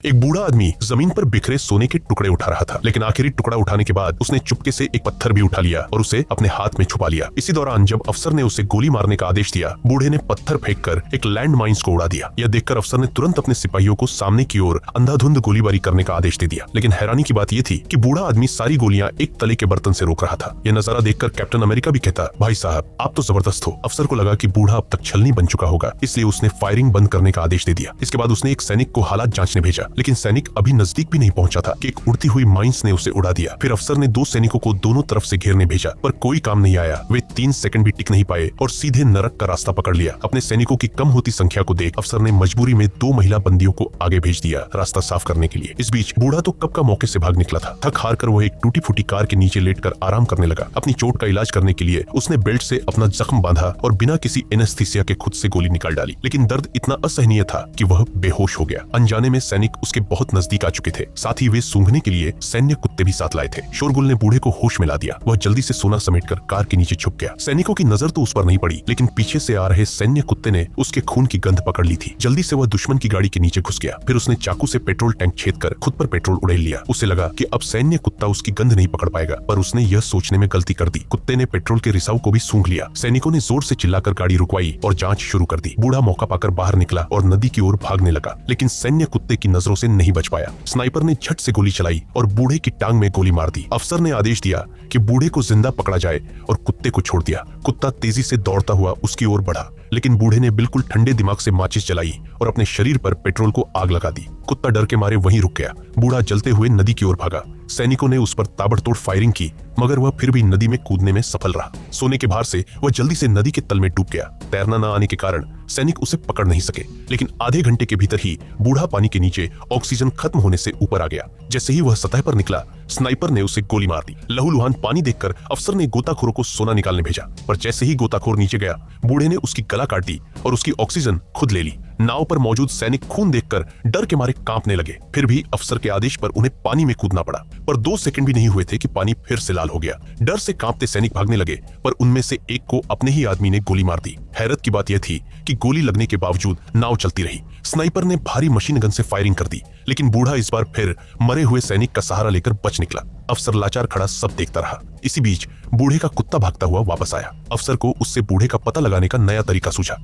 एक बूढ़ा आदमी जमीन पर बिखरे सोने के टुकड़े उठा रहा था, लेकिन आखिरी टुकड़ा उठाने के बाद उसने चुपके से एक पत्थर भी उठा लिया और उसे अपने हाथ में छुपा लिया। इसी दौरान जब अफसर ने उसे गोली मारने का आदेश दिया, बूढ़े ने पत्थर फेंककर एक लैंड माइंस को उड़ा दिया। यह देखकर अफसर ने तुरंत अपने सिपाहियों को सामने की ओर अंधाधुंध गोलीबारी करने का आदेश दे दिया। लेकिन हैरानी की बात यह थी कि बूढ़ा आदमी सारी गोलियां एक तले के बर्तन से रोक रहा था। यह नजारा देखकर कैप्टन अमेरिका भी कहता, भाई साहब आप तो जबरदस्त हो। अफसर को लगा कि बूढ़ा अब तक छलनी बन चुका होगा, इसलिए उसने फायरिंग बंद करने का आदेश दे दिया। इसके बाद उसने एक सैनिक को हालात जांचने भेजा, लेकिन सैनिक अभी नजदीक भी नहीं पहुंचा था कि एक उड़ती हुई माइंस ने उसे उड़ा दिया। फिर अफसर ने 2 सैनिकों को दोनों तरफ से घेरने भेजा, पर कोई काम नहीं आया। वे 3 सेकंड भी टिक नहीं पाए और सीधे नरक का रास्ता पकड़ लिया। अपने सैनिकों की कम होती संख्या को देख अफसर ने मजबूरी में 2 महिला बंदियों को आगे भेज दिया रास्ता साफ करने के लिए। इस बीच बूढ़ा तो कब का मौके से भाग निकला था। थक हार कर वह एक टूटी फूटी कार के नीचे लेटकर आराम करने लगा। अपनी चोट का इलाज करने के लिए उसने बेल्ट से अपना जख्म बांधा और बिना किसी एनेस्थीसिया के खुद से गोली निकाल डाली, लेकिन दर्द इतना असहनीय था कि वह बेहोश हो गया। अनजाने में सैनिक उसके बहुत नजदीक आ चुके थे। साथ ही वे सूंघने के लिए सैन्य कुत्ते भी साथ लाए थे। शोरगुल ने बूढ़े को होश में ला दिया। वह जल्दी से सोना समेटकर कार के नीचे छुप गया। सैनिकों की नजर तो उस पर नहीं पड़ी, लेकिन पीछे से आ रहे सैन्य कुत्ते ने उसके खून की गंध पकड़ ली थी। जल्दी से वह दुश्मन की गाड़ी के नीचे घुस गया। फिर उसने चाकू से पेट्रोल टैंक छेद कर खुद पर पेट्रोल उड़ेल लिया। उसे लगा कि अब सैन्य कुत्ता उसकी गंध नहीं पकड़ पाएगा, पर उसने यह सोचने में गलती कर दी। कुत्ते ने पेट्रोल के रिसाव को भी सूंघ लिया। सैनिकों ने जोर से चिल्लाकर गाड़ी रुकवाई और जांच शुरू कर दी। बूढ़ा मौका पाकर बाहर निकला और नदी की ओर भागने लगा, लेकिन सैन्य कुत्ते की नजरों से नहीं बच पाया। स्नाइपर ने झट से गोली चलाई और बूढ़े की टांग में गोली मार दी। अफसर ने आदेश दिया कि बूढ़े को जिंदा पकड़ा जाए और कुत्ते को छोड़ दिया। कुत्ता तेजी से दौड़ता हुआ उसकी ओर बढ़ा, लेकिन बूढ़े ने बिल्कुल ठंडे दिमाग से माचिस जलाई और अपने शरीर पर पेट्रोल को आग लगा दी। कुत्ता डर के मारे वहीं रुक गया। बूढ़ा जलते हुए नदी की ओर भागा। सैनिकों ने उस पर ताबड़तोड़ फायरिंग की, मगर वह फिर भी नदी में कूदने में सफल रहा। सोने के भार से वह जल्दी से नदी के तल में डूब गया। तैरना न आने के कारण सैनिक उसे पकड़ नहीं सके, लेकिन आधे घंटे के भीतर ही बूढ़ा पानी के नीचे ऑक्सीजन खत्म होने से ऊपर आ गया। जैसे ही वह सतह पर निकला, स्नाइपर ने उसे गोली मार दी। लहूलुहान पानी देखकर अफसर ने गोताखोरों को सोना निकालने भेजा, पर जैसे ही गोताखोर नीचे गया, बूढ़े ने उसकी गला काट दी और उसकी ऑक्सीजन खुद ले ली। नाव पर मौजूद सैनिक खून देखकर डर के मारे कांपने लगे। फिर भी अफसर के आदेश पर उन्हें पानी में कूदना पड़ा, पर 2 सेकंड भी नहीं हुए थे कि पानी फिर से लाल हो गया। डर से कांपते सैनिक भागने लगे, पर उनमें से एक को अपने ही आदमी ने गोली मार दी। हैरत की बात यह थी कि गोली लगने के बावजूद नाव चलती रही। स्नाइपर ने भारी मशीन गन से फायरिंग कर दी, लेकिन बूढ़ा इस बार फिर मरे हुए सैनिक का सहारा लेकर बच निकला। अफसर लाचार खड़ा सब देखता रहा। इसी बीच बूढ़े का कुत्ता भागता हुआ वापस आया। अफसर को उससे बूढ़े का पता लगाने का नया तरीका सूझा।